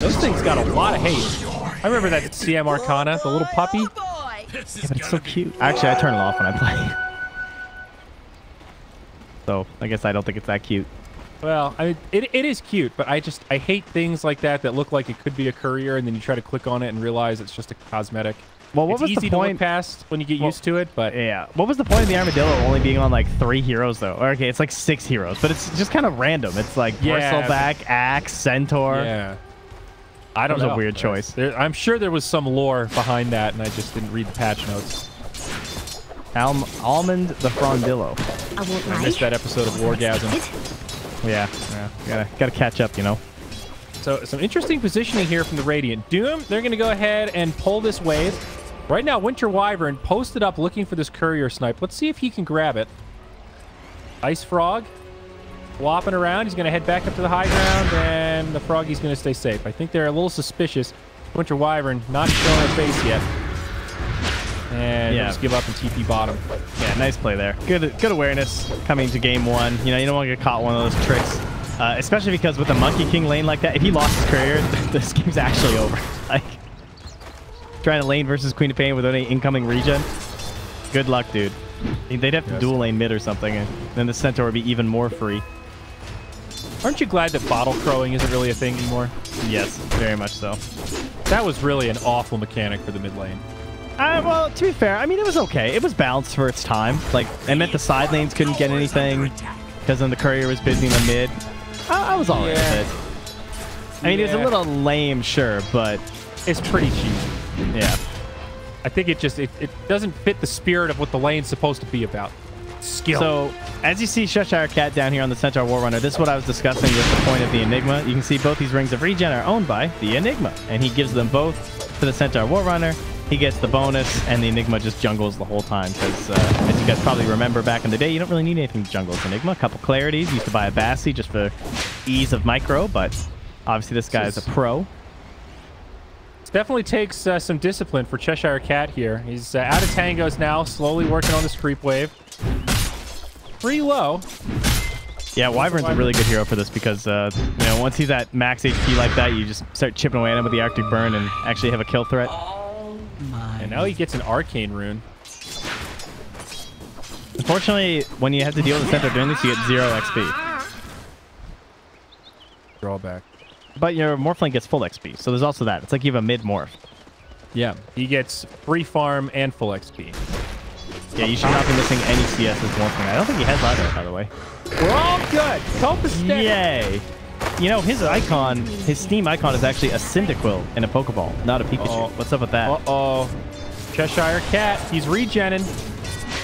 Those things got a lot of hate. I remember that CM Arcana, the little puppy. Yeah, but it's so cute. Actually, I turn it off when I play. So I guess I don't think it's that cute. Well, I mean, it is cute, but I hate things like that look like it could be a courier, and then you try to click on it and realize it's just a cosmetic. Well, what it's was easy the point? to look past when you get used to it, but yeah. What was the point of the armadillo only being on like 3 heroes though? Or, okay, it's like 6 heroes, but it's just kind of random. It's like bristleback, axe, centaur. Yeah. I don't know. know. A weird choice. I'm sure there was some lore behind that, and I just didn't read the patch notes. Almond the Frondillo. I missed that episode of Wargasm. Yeah. Gotta catch up, you know. So some interesting positioning here from the Radiant. Doom, they're going to go ahead and pull this wave. Right now, Winter Wyvern posted up looking for this courier snipe. Let's see if he can grab it. Ice Frog flopping around. He's going to head back up to the high ground, and the Froggy's going to stay safe. I think they're a little suspicious. Winter Wyvern not showing her face yet. And just give up and TP bottom. Yeah, nice play there. Good awareness coming to game 1. You know, you don't want to get caught one of those tricks. Especially because with a Monkey King lane like that, if he lost his courier, this game's actually over. Like, trying to lane versus Queen of Pain without any incoming regen. Good luck, dude. They'd have to dual lane mid or something, and then the Centaur would be even more free. Aren't you glad that bottle crowing isn't really a thing anymore? Yes, very much so. That was really an awful mechanic for the mid lane. Well, to be fair, I mean, it was okay. It was balanced for its time. Like, it meant the side lanes couldn't get anything because then the courier was busy in the mid. I was all right with it. I mean, it was a little lame, sure, but it's pretty cheap. Yeah. I think it doesn't fit the spirit of what the lane's supposed to be about. Skill. So, as you see Cheshire Cat down here on the Centaur Warrunner, this is what I was discussing with the point of the Enigma. You can see both these rings of regen are owned by the Enigma, and he gives them both to the Centaur Warrunner. He gets the bonus, and the Enigma just jungles the whole time, because as you guys probably remember back in the day, you don't really need anything to jungle with Enigma. A couple clarities, used to buy a Bassi just for ease of micro, but obviously this guy is a pro. It definitely takes some discipline for Cheshire Cat here. He's out of tangos now, slowly working on this creep wave. Pretty low. Yeah, Wyvern's a really good hero for this because, you know, once he's at max HP like that, you just start chipping away at him with the Arctic Burn and actually have a kill threat. And now he gets an Arcane Rune. Unfortunately, when you have to deal with the Centaur doing this, you get 0 XP. Drawback. But your Morphling gets full XP, so there's also that. It's like you have a mid-morph. Yeah, he gets free farm and full XP. Yeah, you should not be missing any CS as Morphling. I don't think he has either, by the way. We're all good. Cope is steady. Yay! You know, his icon, his Steam icon is actually a Cyndaquil in a Pokeball, not a Pikachu. What's up with that? Uh-oh. Cheshire Cat, he's regenning.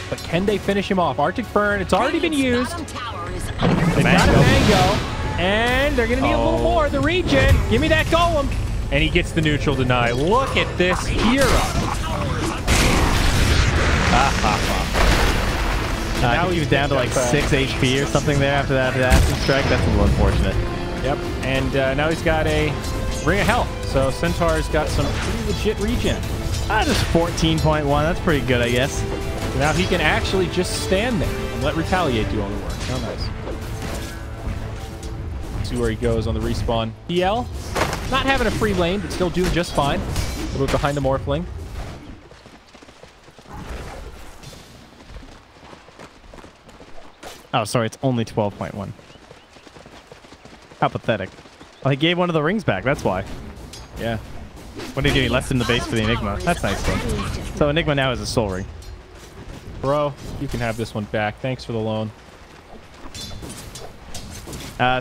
But can they finish him off? Arctic Burn, it's already been used. They've got a Mango. And they're going to need a little more. The regen. Give me that golem. And he gets the neutral deny. Look at this hero. Now he was down to like 6 HP or something there after that acid strike. That's a little unfortunate. Yep. And now he's got a Ring of Health. So Centaur's got some pretty legit regen. Just 14.1. That's pretty good, I guess. So now he can actually just stand there and let Retaliate do all the work. How nice. See where he goes on the respawn. PL, not having a free lane, but still doing just fine. A little bit behind the Morphling. Oh, sorry, it's only 12.1. How pathetic. Well, he gave one of the rings back, that's why. Yeah. What did he do? He left in the base for the Enigma. That's nice, though. So Enigma now has a soul ring. Bro, you can have this one back. Thanks for the loan.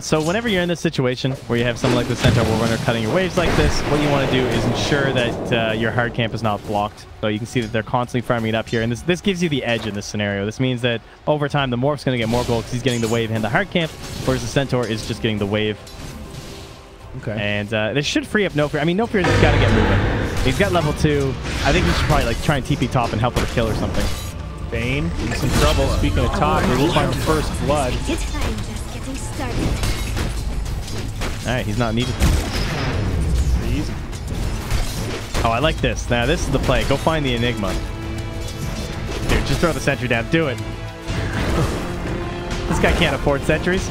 So whenever you're in this situation where you have someone like the Centaur Warrunner cutting your waves like this, what you want to do is ensure that your hard camp is not blocked. So you can see that they're constantly farming it up here. And this gives you the edge in this scenario. This means that over time, the Morph's going to get more gold because he's getting the wave and the hard camp, whereas the Centaur is just getting the wave. Okay. And this should free up No Fear. I mean, No Fear's got to get moving. He's got level 2. I think he should probably like try and TP top and help with a kill or something. Bane in some trouble. Speaking of top, we'll find the first blood. Alright, he's not needed. Pretty easy. Oh, I like this. Now, this is the play. Go find the Enigma. Dude, just throw the sentry down. Do it. This guy can't afford sentries.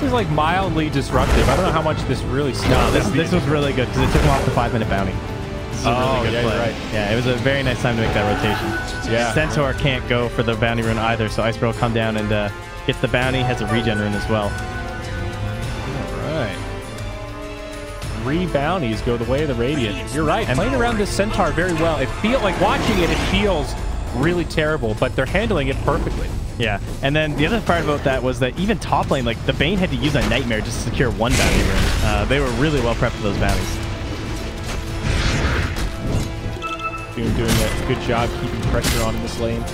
is like mildly disruptive. I don't know how much this really stopped. This was really good because it took him off the 5-minute bounty. This is a really good play. Right. Yeah, it was a very nice time to make that rotation. Yeah. Centaur can't go for the bounty rune either, so Iceberg will come down and gets the bounty, has a regen rune as well. All right. 3 bounties go the way of the Radiant. You're right. Playing around this Centaur very well. It feels like watching it feels really terrible, but they're handling it perfectly. Yeah, and then the other part about that was that even top lane, like the Bane had to use a Nightmare just to secure 1 bounty rune. They were really well prepped for those bounties. Doom doing a good job keeping pressure on in this lane.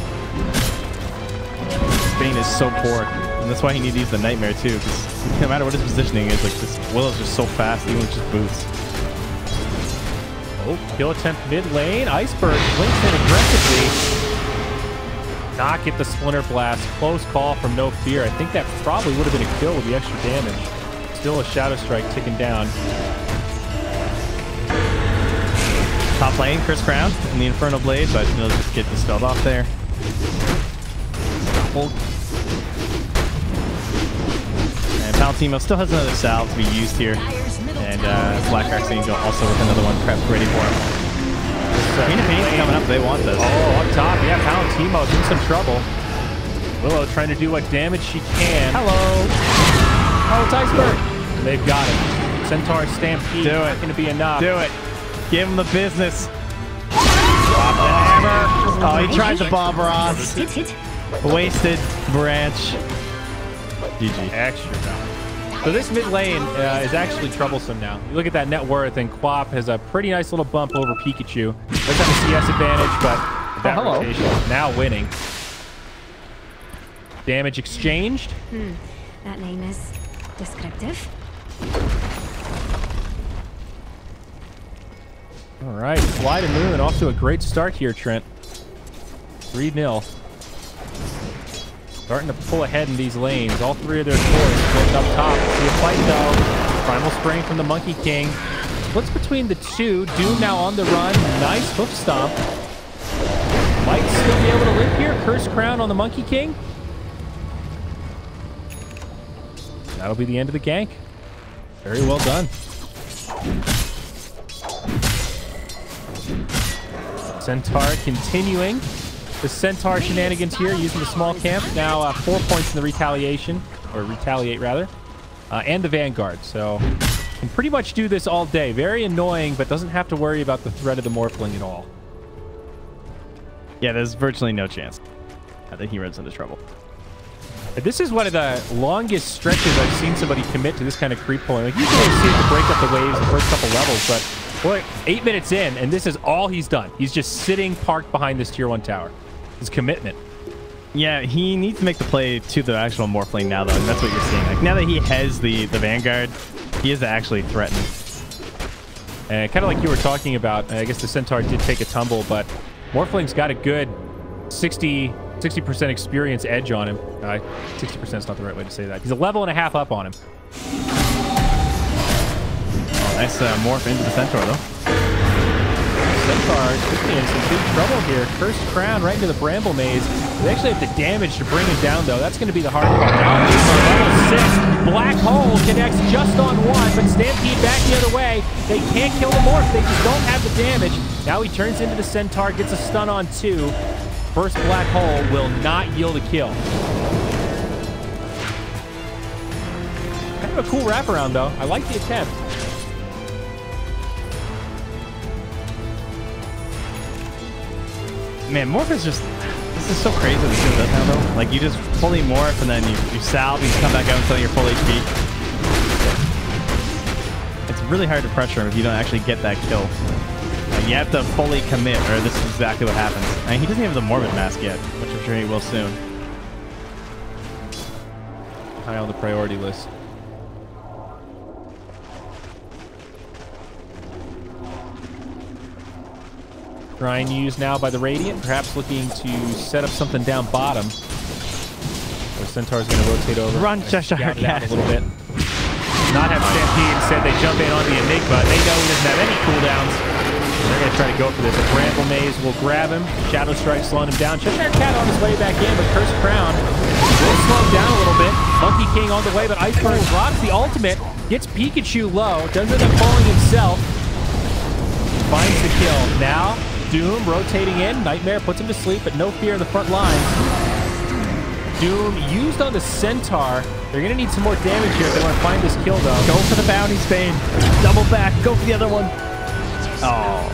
Bane is so poor, and that's why he needs to use the Nightmare too, because no matter what his positioning is, like this Willow's just so fast, even with just boots. Oh, kill attempt mid lane. Iceberg blinks in aggressively. Not get the Splinter Blast. Close call from No Fear. I think that probably would have been a kill with the extra damage. Still a Shadow Strike ticking down. Top lane, Chris Crown in the Infernal Blade, but he'll just get dispelled off there. And Palantino still has another salve to be used here. And Black Archangel also with another one prepped ready for him. Queen of Pain's coming up. They want this. Oh, up top. Yeah, Palantino's in some trouble. Willow trying to do what damage she can. Hello. Oh, it's Iceberg. And they've got it. Centaur Stampede. Do it. Not going to be enough. Do it. Give him the business. Drop the hammer. Oh, he tried the Bob Ross. Wasted branch. GG. Extra value. So this mid lane is actually troublesome now. You look at that net worth, and Quap has a pretty nice little bump over Pikachu. Does have a CS advantage, but that rotation is now winning. Damage exchanged. That name is descriptive. All right, Slide and Moon off to a great start here, Trent. 3-0. Starting to pull ahead in these lanes. All 3 of their cores built up top. See a fight though. Primal Spring from the Monkey King. Splits between the 2. Doom now on the run. Nice hoof stomp. Might still be able to live here. Cursed Crown on the Monkey King. That'll be the end of the gank. Very well done. Centaur continuing the Centaur shenanigans here, using the small camp. Now 4 points in the retaliation, or retaliate rather, and the Vanguard. So can pretty much do this all day. Very annoying, but doesn't have to worry about the threat of the Morphling at all. Yeah, there's virtually no chance that he runs into trouble. This is one of the longest stretches I've seen somebody commit to this kind of creep pulling. Like usually you see it to break up the waves the first couple levels, but boy, 8 minutes in, and this is all he's done. He's just sitting parked behind this tier 1 tower. His commitment. Yeah, he needs to make the play to the actual Morphling now, though, and that's what you're seeing. Like now that he has the Vanguard, he is actually threatened. And kind of like you were talking about, I guess the Centaur did take a tumble, but Morphling's got a good 60% experience edge on him. 60% is not the right way to say that. He's a level and a half up on him. Oh, nice morph into the Centaur, though. Centaur could be in some big trouble here. Cursed Crown right into the Bramble Maze. They actually have the damage to bring him down, though. That's going to be the hard part. Now, level 6. Black Hole connects just on 1, but Stampede back the other way. They can't kill the Morph. They just don't have the damage. Now he turns into the Centaur, gets a stun on 2. First Black Hole will not yield a kill. Kind of a cool wraparound, though. I like the attempt. Man, Morph is just... This is so crazy what this thing does now, though. Like, you just fully morph, and then you salve, and you come back out until you're full HP. It's really hard to pressure him if you don't actually get that kill. Like, you have to fully commit, or this is exactly what happens. I mean, he doesn't have the Morbid Mask yet, which I'm sure he will soon. High on the priority list. Shrine used now by the Radiant, perhaps looking to set up something down bottom. Or Centaur's going to rotate over. Run, Cheshire Cat. A little bit. Not have Stampede, instead they jump in on the Enigma. They know he doesn't have any cooldowns. They're going to try to go for this. A Bramble Maze will grab him. Shadow Strike slowing him down. Cheshire Cat on his way back in, but Cursed Crown will slow him down a little bit. Monkey King on the way, but Iceberg drops the ultimate. Gets Pikachu low. Does end up falling himself. Finds the kill. Now, Doom rotating in. Nightmare puts him to sleep, but no fear in the front line. Doom used on the Centaur. They're going to need some more damage here if they want to find this kill, though. Go for the bounty, Spain. Double back. Go for the other one. Oh,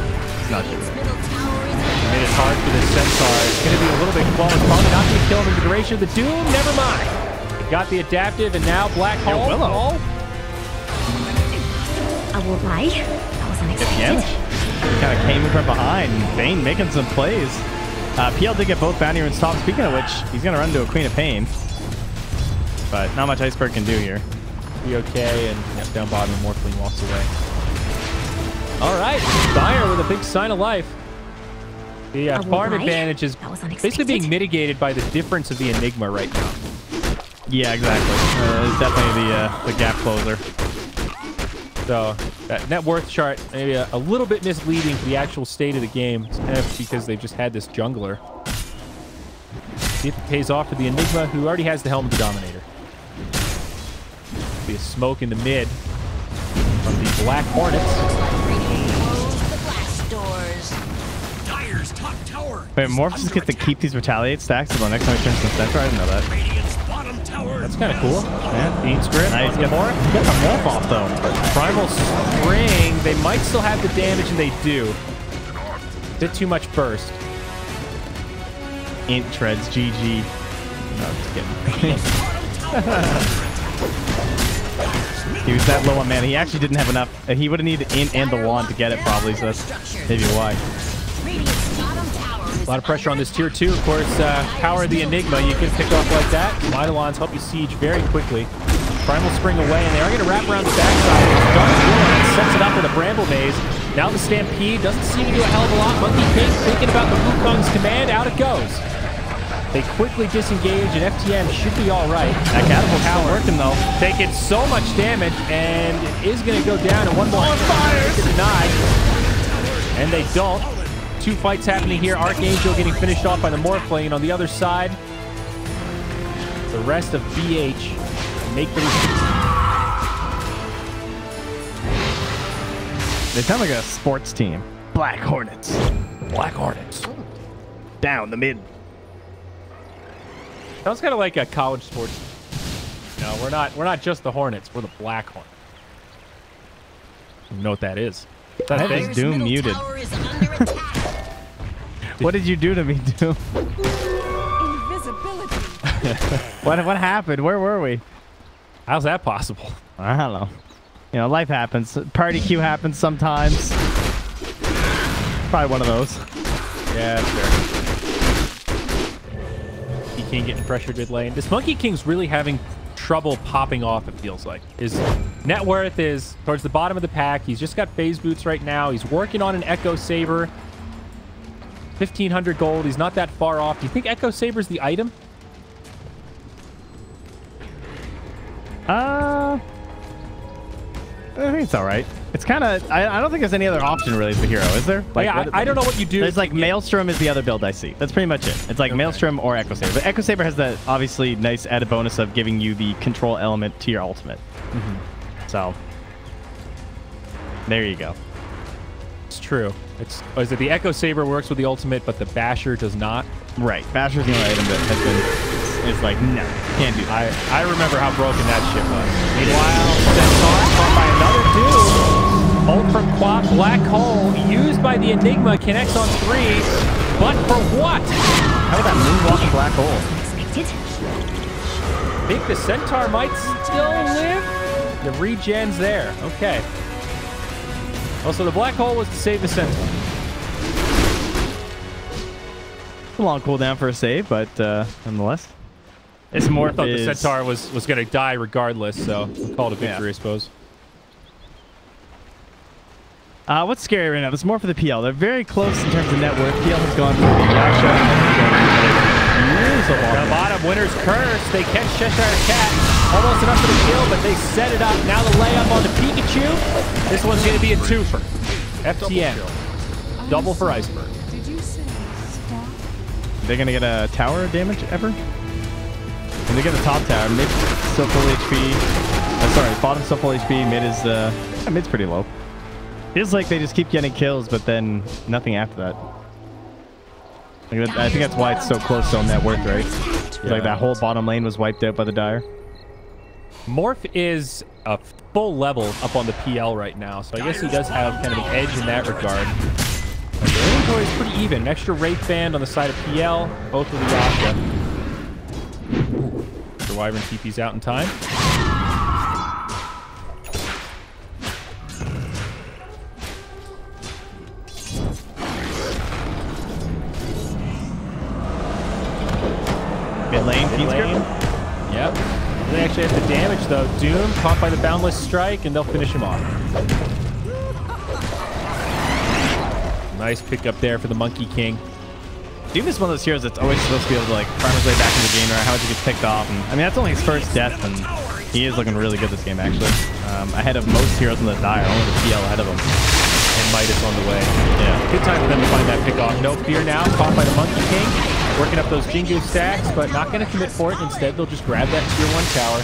it's not good. Made it hard for the Centaur. It's going to be a little bit close. Probably not going to kill him in the duration of the Doom. Never mind. They got the adaptive, and now Black Hole. Willow. I will lie. That was unexpected. Kind of came in from behind. Bane making some plays. PL did get both bounty runes top. Speaking of which, he's going to run into a Queen of Pain. But not much Iceberg can do here. Be okay, and yep, down bottom, Morphling walks away. All right, Sapphire with a big sign of life. The farm advantage is basically being mitigated by the difference of the Enigma right now. Yeah, exactly. It's definitely the gap closer. So that net worth chart maybe a little bit misleading for the actual state of the game, because they've just had this jungler. See if it pays off for the Enigma, who already has the Helm of the Dominator. Be a smoke in the mid from the Black Hornets. Wait, Morphs get to keep these Retaliate stacks until next time he turns to Centaur? I didn't know that. That's kind of cool. Yeah. Bean Script. Nice. Get the Morph off, though. Primal Spring. They might still have the damage, and they do. Bit too much burst. Int treads, GG. No, just kidding. He was that low on mana. He actually didn't have enough. He would have needed Int and the Wand to get it, probably, so that's maybe why. A lot of pressure on this tier 2. Of course, power of the Enigma. You can pick off like that. Eidolons help you siege very quickly. Primal Spring away, and they are going to wrap around the backside. Dark sets it up with a Bramble Maze. Now the Stampede doesn't seem to do a hell of a lot. Monkey King thinking about the Wukong's command. Out it goes. They quickly disengage, and FTM should be all right. That catapult's still working, though. Taking so much damage, and it is going to go down. And one more. On fire! Denied. And they don't. Two fights happening here. Archangel getting finished off by the Morphling. On the other side, the rest of BH make the... They sound like a sports team. Black Hornets. Black Hornets. Down the mid. Sounds kind of like a college sports team. No, we're not just the Hornets. We're the Black Hornets. You know what that is? That is Doom muted. What did you do to me, Doom? Invisibility. What happened? Where were we? How's that possible? I don't know. You know, life happens. Party queue happens sometimes. Probably one of those. Yeah, sure. Monkey King getting pressured mid lane. This Monkey King's really having trouble popping off, it feels like. His net worth is towards the bottom of the pack. He's just got phase boots right now. He's working on an Echo Saber. 1,500 gold. He's not that far off. Do you think Echo Saber's the item? I think it's all right. It's kind of... I don't think there's any other option really for hero, is there? Like, yeah, I don't know what you do. There's like Maelstrom is the other build I see. That's pretty much it. It's like Maelstrom or Echo Saber. But Echo Saber has the obviously nice added bonus of giving you the control element to your ultimate. So, there you go. It's true. Is it the Echo Saber works with the ultimate, but the Basher does not? Right. Basher's the only item that has been... It's like, no, can't do that. I remember how broken that shit was. Meanwhile, Centaur caught by another Doom. Ult from Quap, Black Hole, used by the Enigma, connects on 3. But for what? How about that moonwalking Black Hole? Think the Centaur might still live? The regen's there. Okay. Also, the Black Hole was to save the Centaur. A long cooldown for a save, but nonetheless. It's more. I thought the Centaur was going to die regardless, so we'll call it a victory, I suppose. What's scary right now? There's more for the PL. They're very close in terms of net worth. PL has gone through the Yaksha. The bottom winner's curse. They catch Cheshire Cat. Almost enough for the kill, but they set it up. Now the layup on the Pikachu. This one's going to be a twofer. FTN. double for Iceberg. They're going to get a tower damage ever? And they get the top tower. Mid still full HP. Sorry, bottom still full HP. Mid is mid's pretty low. Feels like they just keep getting kills, but then nothing after that. I think that's why it's so close on net worth, right? Yeah. Like that whole bottom lane was wiped out by the Dire. Morph is a full level up on the PL right now, so I guess he does have kind of an edge in that regard. But the inventory is pretty even. An extra Wraith Band on the side of PL, both with the Yasha. The Wyvern TP's out in time. Mid lane, Yep. They actually have the damage though. Doom caught by the Boundless Strike, and they'll finish him off. Nice pickup there for the Monkey King. Doom is one of those heroes that's always supposed to be able to like farm his way back into the game, or how much he gets picked off. And I mean, that's only his first death, and he is looking really good this game actually. Ahead of most heroes in the Dire, only the PL ahead of him. And Midas on the way. Yeah. Good time for them to find that pick off. No fear now, caught by the Monkey King. Working up those Jingu stacks, but not going to commit for it. Instead, they'll just grab that tier 1 tower.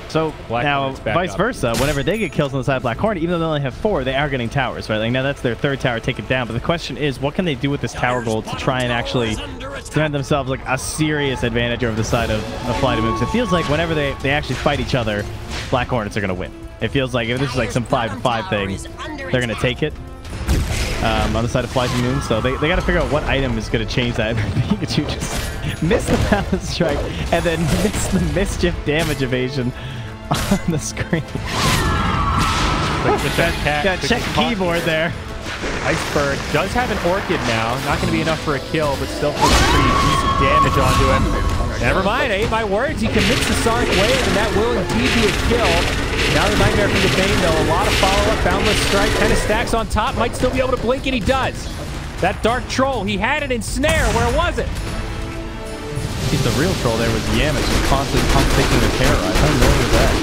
So Black now, Hornets back vice up. versa, whenever they get kills on the side of Black Hornet, even though they only have 4, they are getting towers, right? Like now that's their 3rd tower taken down. But the question is, what can they do with this tower gold to try and actually cement themselves like a serious advantage over the side of Fly to Moves? It feels like whenever they actually fight each other, Black Hornets are going to win. It feels like if this is like some 5-5 thing, they're going to take it. On the side of Fly to Moon, so they got to figure out what item is going to change that. Pikachu just missed the Boundless Strike and then missed the Mischief damage evasion on the screen. Got to check keyboard there. Iceberg does have an Orchid now. Not going to be enough for a kill, but still puts pretty decent damage onto him. Never mind, I ate my words. He commits the Sark Wave, and that will indeed be a kill. Now the Nightmare from the Bane, though. A lot of follow-up. Boundless Strike kind of stacks on top. Might still be able to blink, and he does. That Dark Troll, he had it in Snare. Where was it? He's the real troll there with Yamish, just constantly pump-faking the terrorize. How annoying is that?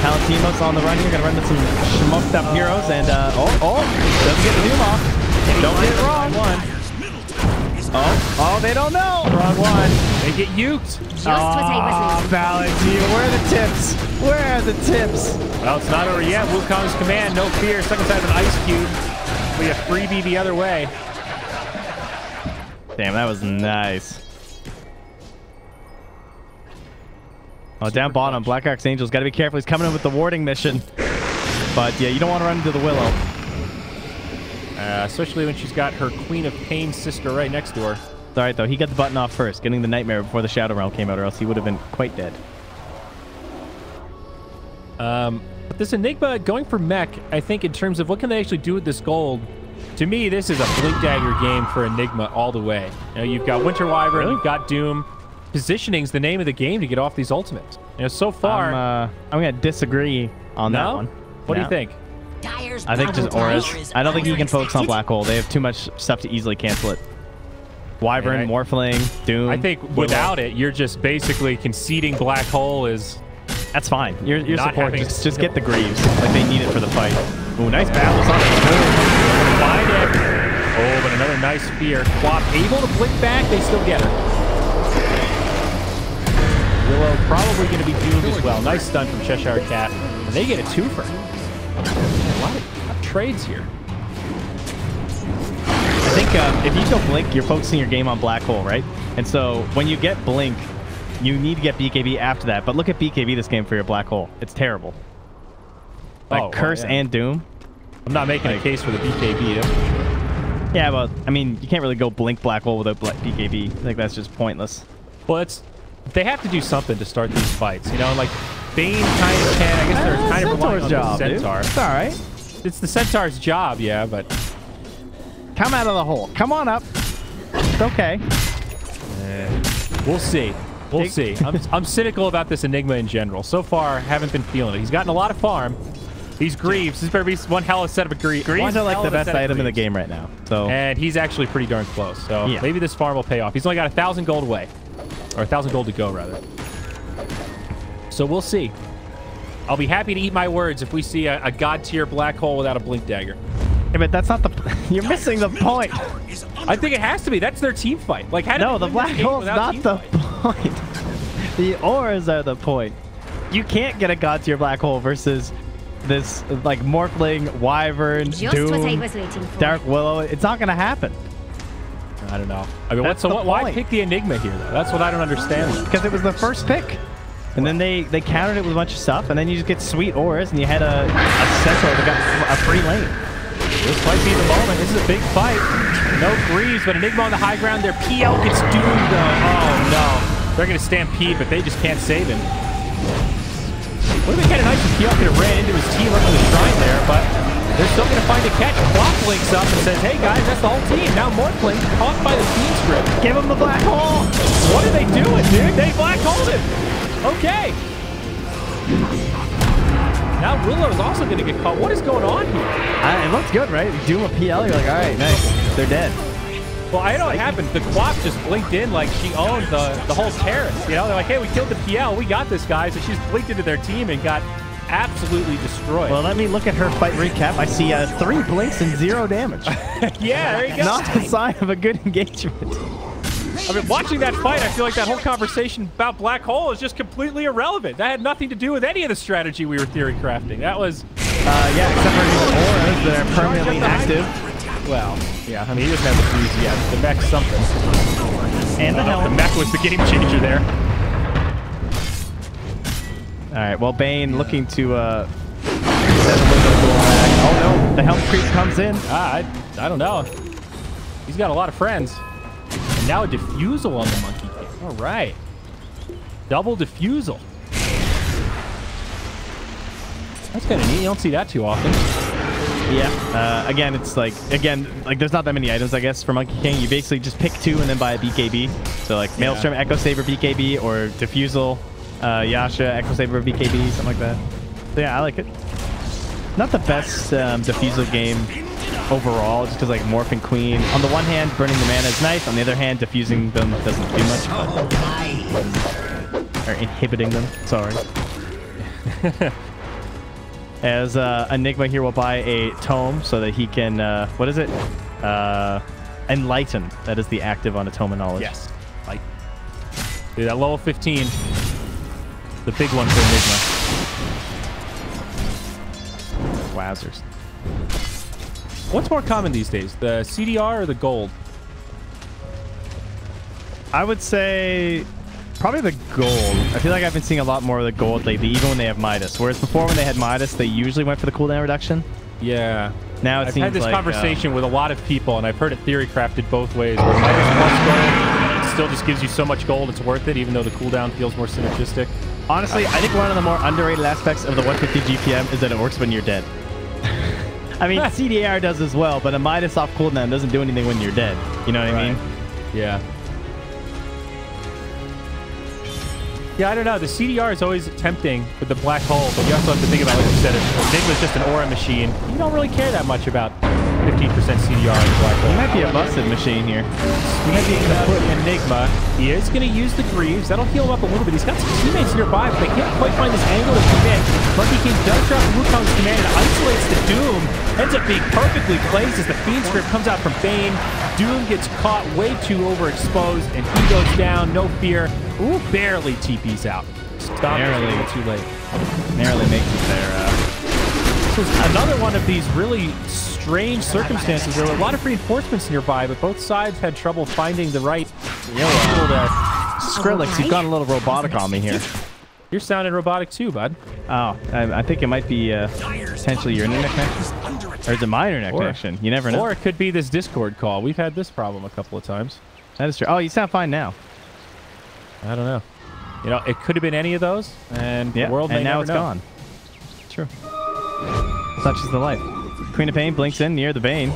Palatino's on the run here. Gonna run into some schmucked up heroes, and doesn't get the Doom off. Don't get it wrong. Oh, they don't know. Wrong one. They get uked. Just what I was Valentine, where are the tips? Where are the tips? Well, it's not over yet. Wukong's command, no fear. Second side of an Ice Cube. We have freebie the other way. Damn, that was nice. Oh, down bottom, Black Archangel's got to be careful. He's coming in with the warding mission. But yeah, you don't want to run into the Willow. Especially when she's got her Queen of Pain sister right next to her. It's all right, though. He got the button off first, getting the Nightmare before the Shadow Realm came out, or else he would have been quite dead. But this Enigma going for mech, I think in terms of what can they actually do with this gold, to me, this is a Blink Dagger game for Enigma all the way. You know, you've got Winter Wyvern, you've got Doom. Positioning's the name of the game to get off these ultimates. You know, so far... I'm going to disagree on that one. What do you think? I think just auras. I don't think he can focus on Black Hole. They have too much stuff to easily cancel it. Wyvern, Morphling, Doom. I think without it, you're just basically conceding Black Hole is... That's fine. You're support. Just get the Greaves. Like they need it for the fight. Ooh, nice battle. Find it. Oh, but another nice fear. Quap able to blink back. They still get her. Willow probably going to be doomed as well. Nice stun from Cheshire Cat. And they get a twofer. A lot of trades here. I think if you go Blink, you're focusing your game on Black Hole, right? And so when you get Blink, you need to get BKB after that. But look at BKB this game for your Black Hole. It's terrible. Like Curse and Doom. I'm not making a case for the BKB, that's for sure. Yeah, but I mean, you can't really go Blink Black Hole without BKB. I think that's just pointless. Well, they have to do something to start these fights, you know? Like, Bane kind of can. I guess they're kind of relying on the Centaur. Dude. It's all right. It's the Centaur's job, yeah, but... Come out of the hole. Come on up. It's okay. We'll see. We'll see. I'm cynical about this Enigma in general. So far, haven't been feeling it. He's gotten a lot of farm. These Greaves. This better be one hell of a set of Greaves. Greaves are like the best item in the game right now. So. And he's actually pretty darn close. So maybe this farm will pay off. He's only got 1,000 gold away. Or 1,000 gold to go, rather. So we'll see. I'll be happy to eat my words if we see a god tier Black Hole without a Blink Dagger. Yeah, but that's not the... You're missing the point. I think it has to be. That's their team fight. Like, how did No, they the win this black game hole's without not team the fight? point. The auras are the point. You can't get a god tier black hole versus this like Morphling, Wyvern, Just what I Doom, was waiting for. Dark Willow. It's not gonna happen. I don't know. I mean, That's the why point. pick the Enigma here, though? That's what I don't understand. Because it was the first pick. And then they countered it with a bunch of stuff, and then you just get sweet auras, and you had a Centaur that got a free lane. This might be the moment. This is a big fight. No Greaves, but Enigma on the high ground. Their PL gets doomed, though. Oh, no. They're going to stampede, but they just can't save him. Would have been kind of nice if PL could have ran into his team up to the shrine there, but they're still going to find a catch. Clock blinks up and says, hey, guys, that's the whole team. Now Morphling caught by the Fiend Script. Give him the black hole! What are they doing, dude? They black holed him. Okay. Now Willow's also going to get caught. What is going on here? It looks good, right? You do him a PL, you're like, all right, nice. They're dead. Well, I know what happened. The Quap just blinked in like she owned the whole terrace. You know, they're like, hey, we killed the PL. We got this, guys. And she just blinked into their team and got absolutely destroyed. Well, let me look at her fight recap. I see 3 blinks and 0 damage. Yeah, there you go. Not a sign of a good engagement. I mean, watching that fight, I feel like that whole conversation about Black Hole is just completely irrelevant. That had nothing to do with any of the strategy we were theory crafting. That was... yeah, except for these auras that are permanently active. Well, yeah, I mean, he doesn't have the freeze yet. The mech's something. And the helmet. The mech was the game changer there. All right, well, Bane looking to set a little bit of goal back. Oh, no, the helm creep comes in. I don't know. He's got a lot of friends. And now a defusal on the Monkey King. All right. Double defusal. That's kind of neat. You don't see that too often. Yeah. Again, it's like, there's not that many items, I guess, for Monkey King. You basically just pick 2 and then buy a BKB. So, like, Maelstrom, Echo Saber, BKB, or Diffusal, Yasha, Echo Saber, BKB, something like that. So, yeah, I like it. Not the best Diffusal game overall, just because, like, Morphing Queen. On the one hand, burning the mana is nice. On the other hand, diffusing them doesn't do much. Or inhibiting them. Sorry. As Enigma here will buy a tome so that he can, what is it? Enlighten. That is the active on a tome of knowledge. Yes. Like, dude, that level 15, the big one for Enigma. Wowzers. What's more common these days, the CDR or the gold? I would say probably the gold. I feel like I've been seeing a lot more of the gold lately, even when they have Midas. Whereas before, when they had Midas, they usually went for the cooldown reduction. Yeah. Now it I've seems had this like, conversation with a lot of people, and I've heard it theory crafted both ways. Where Midas plus gold still just gives you so much gold, it's worth it, even though the cooldown feels more synergistic. Honestly, I think one of the more underrated aspects of the 150 GPM is that it works when you're dead. I mean, CDR does as well, but a Midas off cooldown doesn't do anything when you're dead. You know what I mean? Yeah. Yeah, I don't know. The CDR is always tempting with the black hole, but you also have to think about, like you said, if Enigma's just an aura machine, you don't really care that much about 15% CDR in the black hole. He might be a busted machine here. He might be going to put Enigma. He is going to use the Greaves. That'll heal him up a little bit. He's got some teammates nearby, but they can't quite find this angle to commit. Monkey King does drop Wukong's command and isolates the Doom. Ends up being perfectly placed as the Fiend Script comes out from Bane. Doom gets caught way too overexposed, and he goes down. No fear. Ooh, barely TP's out. Stop. Barely. Too late. Narrowly makes it there. This was another one of these really strange circumstances. There were a lot of reinforcements nearby, but both sides had trouble finding the right angle to... Skrillex, you've gone a little robotic on me here. You're sounding robotic too, bud. Oh, I think it might be potentially your internet connection. Or is it my internet connection? You never know. Or it could be this Discord call. We've had this problem a couple of times. That is true. Oh, you sound fine now. I don't know. You know, it could have been any of those, and the world may now never it's know. gone. True. Such is the life. Queen of Pain blinks in near the Bane.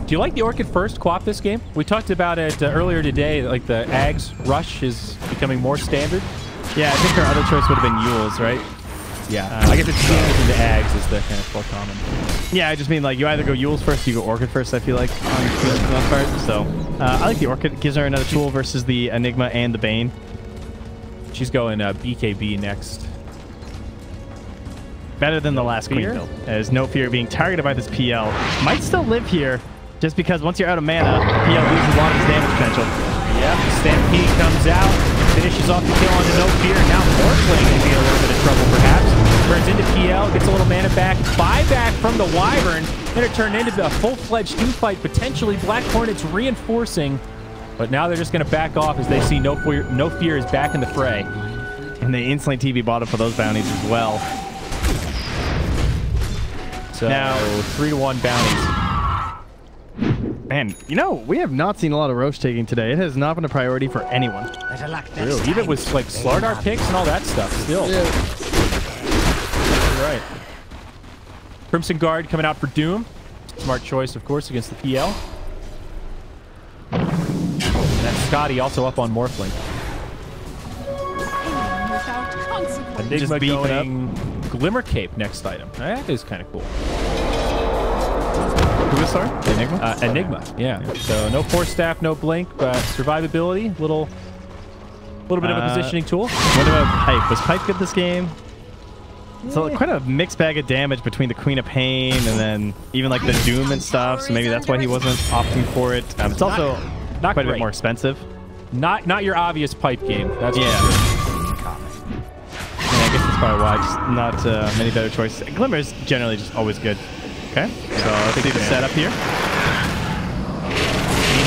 Do you like the Orchid first co-op this game? We talked about it earlier today, like the Ags rush is becoming more standard. Yeah, I think our other choice would have been Yule's, right? Yeah. I guess it's into Ags is the kind of more common. Yeah, I just mean like you either go Yule's first or you go Orchid first, I feel like, on Queen's part. So I like the Orchid. It gives her another tool versus the Enigma and the Bane. She's going BKB next. Better than the last Queen build. There's no fear of being targeted by this PL. Might still live here, just because once you're out of mana, PL loses a lot of his damage potential. Yep, Stampede comes out, finishes off the kill onto No Fear. Now Morphling can be in a little bit of trouble, perhaps. Turns into PL, gets a little mana back. Buyback from the Wyvern. Then it turned into a full-fledged team fight, potentially. Black Hornets reinforcing. But now they're just going to back off as they see No Fear is back in the fray. And they instantly TV bottom for those bounties as well. So now 3-1 bounties. Man, you know, we have not seen a lot of Roche taking today. It has not been a priority for anyone. True. Even with like Slardar picks and all that stuff, still. Yeah. You're right. Crimson Guard coming out for Doom. Smart choice, of course, against the PL. And that's Scotty also up on Morphling. Enigma going Glimmer Cape next item. That is kind of cool. Who is, sorry? Enigma? Enigma, yeah. So no Force Staff, no Blink, but survivability. Little bit of a positioning tool. What about Pipe? Was Pipe good this game? So quite a mixed bag of damage between the Queen of Pain and then even like the Doom and stuff. So maybe that's why he wasn't opting for it. It's also not quite a bit more expensive. Not your obvious Pipe game. That's yeah. I guess that's probably why. Just not many better choices. Glimmer is generally just always good. Okay, so let's see the setup here.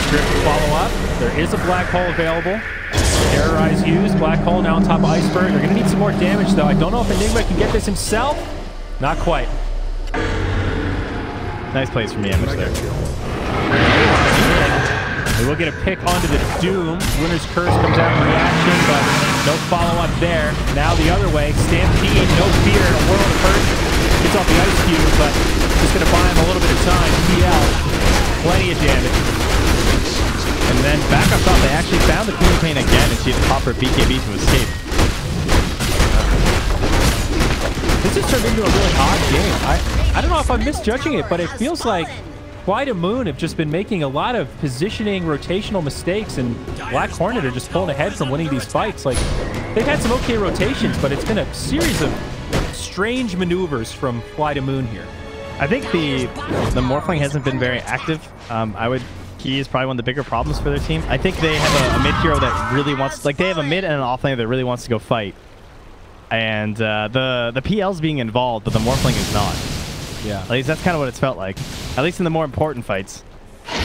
Script follow up. There is a black hole available. Terrorize used. Black hole now on top of Iceberg. They're going to need some more damage, though. I don't know if Enigma can get this himself. Not quite. Nice plays from the Amish there. We will get a pick onto the Doom. Winner's Curse comes out in reaction, but no follow-up there. Now the other way. Stampede, No Fear in a world of hurt. Gets off the Ice Cube, but just going to buy him a little bit of time. PL, plenty of damage. And then back up top, they actually found the Queen of Pain again, and she had to pop her BKB to escape. This has turned into a really odd game. I don't know if I'm misjudging it, but it feels like Fly to Moon have just been making a lot of positioning, rotational mistakes, and Black Hornet are just pulling ahead from winning these fights. Like, they've had some okay rotations, but it's been a series of strange maneuvers from Fly to Moon here. I think the Morphling hasn't been very active. He is probably one of the bigger problems for their team. I think they have a mid hero that really wants, like they have a mid and an offlaner that really wants to go fight. And the PL's being involved, but the Morphling is not. Yeah. At least that's kind of what it's felt like. At least in the more important fights.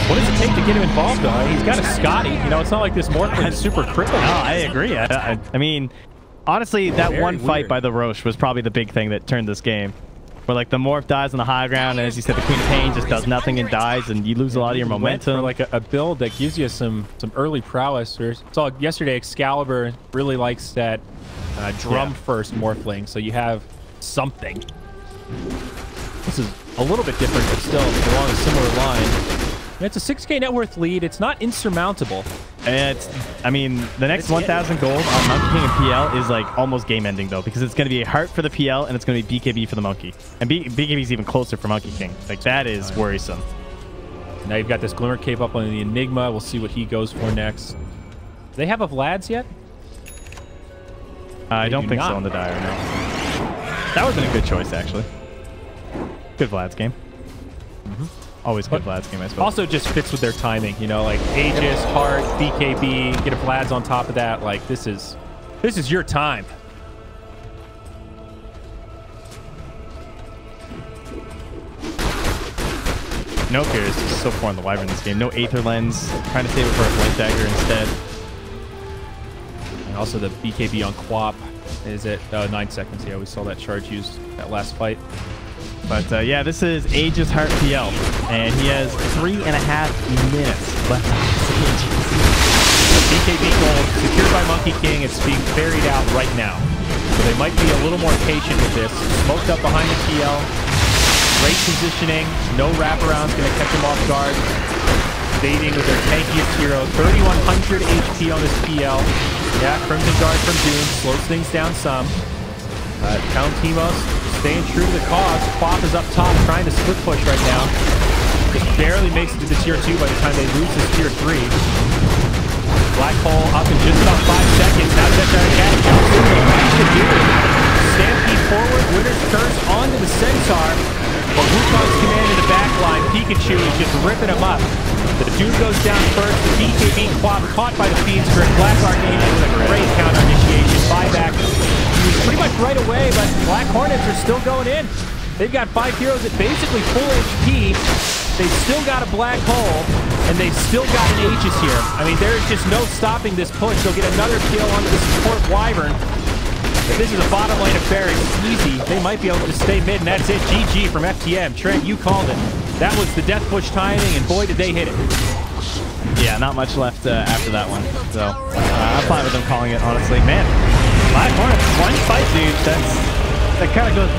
What does it take to get him involved, though? He's got a Scotty. You know, it's not like this Morphling is super crippled. No, I agree. I mean, honestly, that one fight by the Roche was probably the big thing that turned this game. Where like the Morph dies on the high ground, and as you said, the Queen of Pain just does nothing and dies, and you lose a lot of your momentum. For like a build that gives you some early prowess. Saw yesterday Excalibur really likes that drum first Morphling, so you have something. This is a little bit different, but still along a similar line. It's a 6K net worth lead. It's not insurmountable. I mean, the next 1,000 gold on Monkey King and PL is like almost game ending though, because it's going to be a heart for the PL and it's going to be BKB for the Monkey. And BKB is even closer for Monkey King. Like that is worrisome. Now you've got this Glimmer Cape up on the Enigma. We'll see what he goes for next. Do they have a Vlad's yet? I don't think so on the Dire, no. That would have been a good choice, actually. Good Vlad's game. Always good Vlad's game, I suppose. Also just fits with their timing, you know, like Aegis, Heart, BKB, get a Vlad's on top of that. Like this is your time. No Fear is just so far on the Wyvern in this game. No Aether Lens. Trying to save it for a Blink Dagger instead. And also the BKB on Quap is at 9 seconds. Yeah, we saw that charge used that last fight. But yeah, this is Aegis Heart PL, and he has 3.5 minutes left on his Aegis. BKB gold secured by Monkey King. It's being ferried out right now. So they might be a little more patient with this. Smoked up behind the PL. Great positioning. No wraparound's going to catch him off guard. Baiting with their tankiest hero. 3,100 HP on this PL. Yeah, Crimson Guard from Doom. Slows things down some. Count Timos staying true to the cause. Quap is up top trying to split push right now. Just barely makes it to the tier 2 by the time they lose this tier 3. Black hole up in just about 5 seconds. Now Cheshire Cat counts in the Stampede forward. Winner's Curse on onto the Centaur. But Wukong's command in the back line, Pikachu is just ripping him up. The Doom goes down first. The BKB caught by the Fiend's Grip. Black Archangel with a great counter initiation. Buyback. He was pretty much right away, but Black Hornets are still going in. They've got 5 heroes at basically full HP. They've still got a black hole, and they've still got an Aegis here. I mean, there's just no stopping this push. They'll get another kill onto the support Wyvern. If this is a bottom lane affair, it's easy. They might be able to stay mid, and that's it. GG from FTM. Trent, you called it. That was the death push timing, and boy, did they hit it. Yeah, not much left after that one. So I'm fine with them calling it, honestly. Man, Black Hornets, one fight, dude. That kind of goes